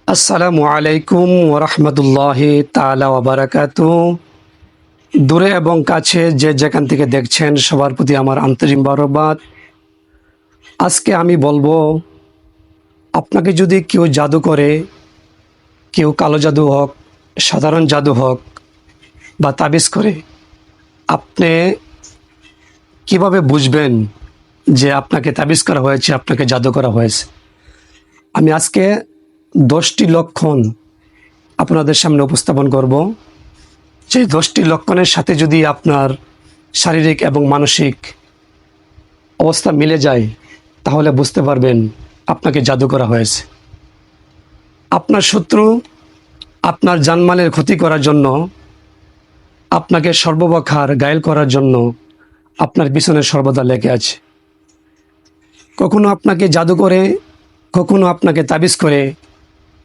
আসসালামু আলাইকুম ওরহমতুল্লাহি তাআলা ওয়া বারাকাতুহু। দূরে এবং কাছে যে যেখান থেকে দেখছেন সবার প্রতি আমার আন্তরিক মোবারকবাদ। আজকে আমি বলবো, আপনাকে যদি কেউ জাদু করে, কেউ কালো জাদু হোক, সাধারণ জাদু হোক বা তাবিজ করে, আপনি কিভাবে বুঝবেন যে আপনাকে তাবিজ করা হয়েছে, আপনাকে জাদু করা হয়েছে। আমি আজকে 10টি লক্ষণ আপনাদের সামনে উপস্থাপন করব। যে 10টি লক্ষণের সাথে যদি আপনার শারীরিক এবং মানসিক অবস্থা মিলে যায়, তাহলে বুঝতে পারবেন আপনাকে জাদু করা হয়েছে। আপনার শত্রু আপনার জানমালের ক্ষতি করার জন্য, আপনাকে সর্বপ্রকার ঘায়েল করার জন্য আপনার পিছনে সর্বদা লেগে আছে। কখনো আপনাকে জাদু করে, কখনো আপনাকে তাবিজ করে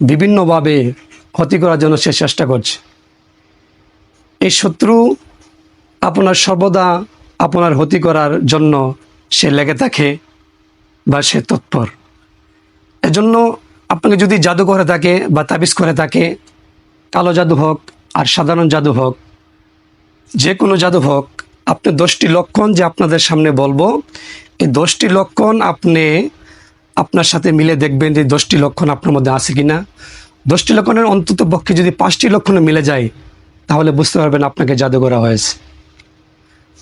বিভিন্নভাবে ক্ষতি করার জন্য সে চেষ্টা করছে। এই শত্রু আপনার সর্বদা আপনার ক্ষতি করার জন্য সে লেগে থাকে বা সে তৎপর। এজন্য আপনাকে যদি জাদু করে থাকে বা তাবিজ করে থাকে, কালো জাদু হোক আর সাধারণ জাদু হোক, যে কোনো জাদু হোক, আপনি 10টি লক্ষণ যে আপনাদের সামনে বলবো, এই 10টি লক্ষণ আপনি আপনার সাথে মিলে দেখবেন যে 10টি লক্ষণ আপনার মধ্যে আছে কিনা। 10টি লক্ষণের অন্তত পক্ষে যদি 5টি লক্ষণ মিলে যায়, তাহলে বুঝতে পারবেন আপনাকে জাদু করা হয়েছে।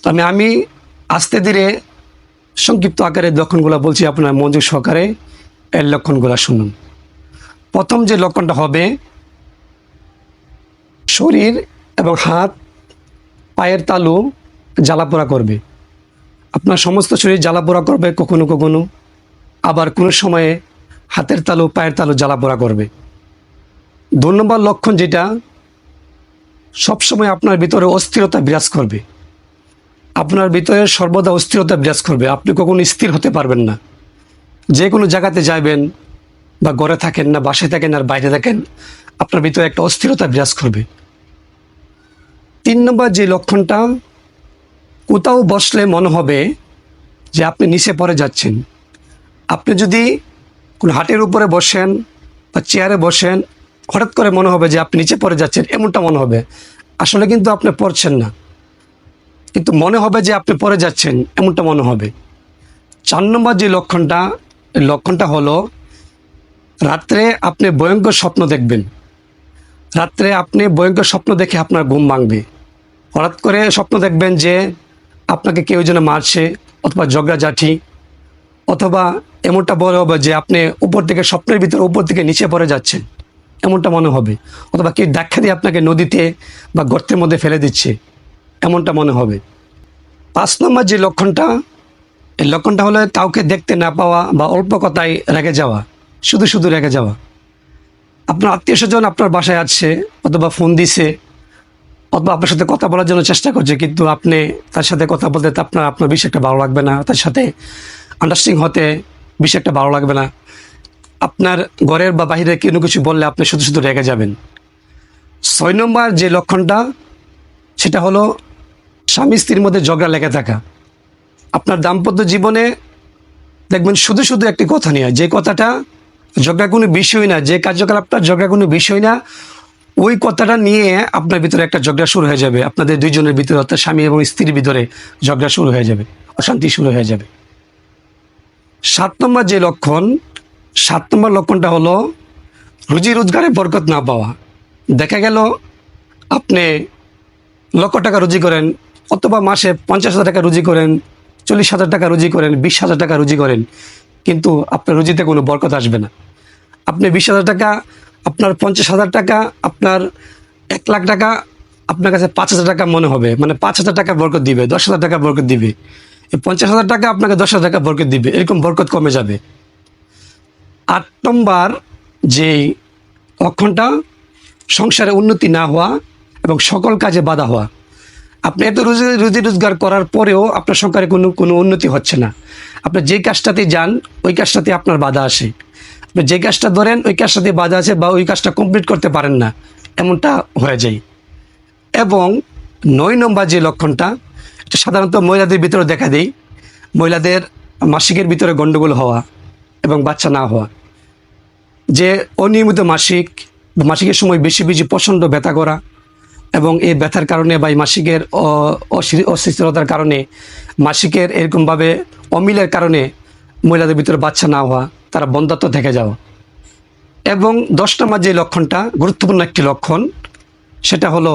তো আমি আস্তে ধীরে সংক্ষিপ্ত আকারে লক্ষণগুলো বলছি, আপনার মনোযোগ সহকারে এর লক্ষণগুলো শুনুন। প্রথম যে লক্ষণটা হবে, শরীর এবং হাত পায়ের তালু জ্বালাপোড়া করবে। আপনার সমস্ত শরীর জ্বালাপোড়া করবে কখনো কখনো, আবার কোনো সময়ে হাতের তালু পায়ের তালু জ্বালাপোড়া করবে। 2 নম্বর লক্ষণ যেটা, সবসময় আপনার ভিতরে অস্থিরতা বিরাজ করবে। আপনার ভিতরে সর্বদা অস্থিরতা বিরাজ করবে, আপনি কখনো স্থির হতে পারবেন না। যে কোনো জায়গাতে যাবেন, বা ঘরে থাকেন না বাসায় থাকেন আর বাইরে থাকেন, আপনার ভিতরে একটা অস্থিরতা বিরাজ করবে। 3 নম্বর যে লক্ষণটা, কোথাও বসলে মনে হবে যে আপনি নিচে পড়ে যাচ্ছেন। আপনি যদি কোনো হাটের উপরে বসেন বা চেয়ারে বসেন, হঠাৎ করে মনে হবে যে আপনি নিচে পড়ে যাচ্ছেন, এমনটা মনে হবে। আসলে কিন্তু আপনি পড়ছেন না, কিন্তু মনে হবে যে আপনি পড়ে যাচ্ছেন, এমনটা মনে হবে। 4 নম্বর যে লক্ষণটা, এই লক্ষণটা হলো, রাত্রে আপনি ভয়ঙ্কর স্বপ্ন দেখবেন। রাত্রে আপনি ভয়ঙ্কর স্বপ্ন দেখে আপনার ঘুম ভাঙবে। হঠাৎ করে স্বপ্ন দেখবেন যে আপনাকে কেউ যেন মারছে, অথবা ঝগড়াঝাঁটি, অথবা এমনটা বলে হবে যে আপনি উপর থেকে, স্বপ্নের ভিতরে উপর থেকে নিচে পড়ে যাচ্ছেন, এমনটা মনে হবে। অথবা কেউ ধাক্কা দিয়ে আপনাকে নদীতে বা গর্তের মধ্যে ফেলে দিচ্ছে, এমনটা মনে হবে। 5 নম্বর যে লক্ষণটা, এই লক্ষণটা হলো কাউকে দেখতে না পাওয়া বা অল্প কথায় রেগে যাওয়া, শুধু শুধু রেগে যাওয়া। আপনার আত্মীয় স্বজন আপনার বাসায় আসছে, অথবা ফোন দিছে, অথবা আপনার সাথে কথা বলার জন্য চেষ্টা করছে, কিন্তু আপনি তার সাথে কথা বলতে আপনার বেশি একটা ভালো লাগবে না, তার সাথে আন্ডারস্ট্যান্ডিং হতে বেশি একটা ভালো লাগবে না। আপনার ঘরের বা বাহিরে কোনো কিছু বললে আপনি শুধু শুধু রেগে যাবেন। 6 নম্বর যে লক্ষণটা, সেটা হলো স্বামী স্ত্রীর মধ্যে ঝগড়া লেগে থাকা। আপনার দাম্পত্য জীবনে দেখবেন শুধু শুধু একটি কথা নিয়ে, যে কথাটা ঝগড়া কোনো বিষয় না, যে কার্যকলাপটা ঝগড়া কোনো বিষয় না, ওই কথাটা নিয়ে আপনার ভিতরে একটা ঝগড়া শুরু হয়ে যাবে। আপনাদের দুইজনের ভিতরে, অর্থাৎ স্বামী এবং স্ত্রীর ভিতরে ঝগড়া শুরু হয়ে যাবে, অশান্তি শুরু হয়ে যাবে। 7 নম্বর যে লক্ষণ, 7 নম্বর লক্ষণটা হলো রুজি রোজগারে বরকত না পাওয়া। দেখা গেল আপনি লক্ষ টাকা রুজি করেন, অথবা মাসে 50,000 টাকা রুজি করেন, 40,000 টাকা রুজি করেন, 20,000 টাকা রুজি করেন, কিন্তু আপনার রুজিতে কোনো বরকত আসবে না। আপনি 20,000 টাকা, আপনার 50,000 টাকা, আপনার 1,00,000 টাকা আপনার কাছে 5,000 টাকা মনে হবে, মানে 5,000 টাকা বরকত দিবে, 10,000 টাকা বরকত দিবে। এই 50,000 টাকা আপনাকে 10,000 টাকা বরকত দিবে, এরকম বরকত কমে যাবে। 8 নম্বর যে লক্ষণটা, সংসারে উন্নতি না হওয়া এবং সকল কাজে বাধা হওয়া। আপনি এত রুজি রোজগার করার পরেও আপনার সংসারে কোনো উন্নতি হচ্ছে না। আপনি যে কাজটাতে যান, ওই কাজটাতে আপনার বাধা আসে। আপনি যে কাজটা ধরেন, ওই কাজটাতে বাধা আছে, বা ওই কাজটা কমপ্লিট করতে পারেন না, এমনটা হয়ে যায়। এবং 9 নম্বর যে লক্ষণটা, এটা সাধারণত মহিলাদের ভিতরে দেখা দেয়। মহিলাদের মাসিকের ভিতরে গণ্ডগোল হওয়া এবং বাচ্চা না হওয়া। যে অনিয়মিত মাসিক বা মাসিকের সময় বেশি বেশি প্রচণ্ড ব্যথা করা, এবং এই ব্যথার কারণে বা এই মাসিকের অস্থিরতার কারণে, মাসিকের এরকমভাবে অমিলের কারণে মহিলাদের ভিতরে বাচ্চা না হওয়া, তারা বন্ধ্যাত্ব থেকে যাওয়া। এবং 10 নম্বর যে লক্ষণটা গুরুত্বপূর্ণ একটি লক্ষণ, সেটা হলো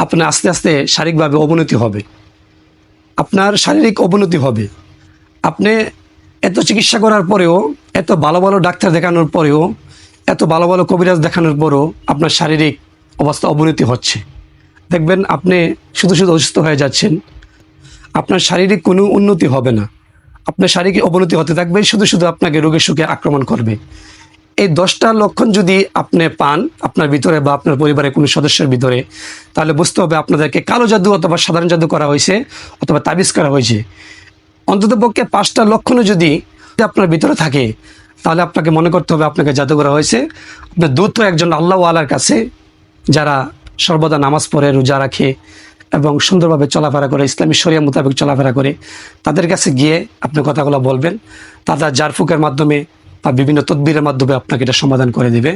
আপনার আস্তে আস্তে শারীরিকভাবে অবনতি হবে। আপনার শারীরিক অবনতি হবে। আপনি এত চিকিৎসা করার পরেও, এত ভালো ভালো ডাক্তার দেখানোর পরেও, এত ভালো ভালো কবিরাজ দেখানোর পরেও আপনার শারীরিক অবস্থা অবনতি হচ্ছে। দেখবেন আপনি শুধু শুধু অসুস্থ হয়ে যাচ্ছেন, আপনার শারীরিক কোনো উন্নতি হবে না, আপনার শারীরিক অবনতি হতে থাকবে, শুধু শুধু আপনাকে রোগের সুখে আক্রমণ করবে। এই 10টা লক্ষণ যদি আপনি পান আপনার ভিতরে বা আপনার পরিবারের কোনো সদস্যের ভিতরে, তাহলে বুঝতে হবে আপনাদেরকে কালো জাদু অথবা সাধারণ জাদু করা হয়েছে অথবা তাবিজ করা হয়েছে। অন্ততপক্ষে 5টা লক্ষণও যদি আপনার ভিতরে থাকে, তাহলে আপনাকে মনে করতে হবে আপনাকে জাদু করা হয়েছে। আপনার দ্রুত একজন আল্লাহ আলার কাছে, যারা সর্বদা নামাজ পড়ে, রোজা রাখে এবং সুন্দরভাবে চলাফেরা করে, ইসলামী শরিয়া মোতাবেক চলাফেরা করে, তাদের কাছে গিয়ে আপনি কথাগুলো বলবেন। তারা জারফুকের মাধ্যমে বা বিভিন্ন তদবিরের মাধ্যমে আপনাকে এটা সমাধান করে দেবে।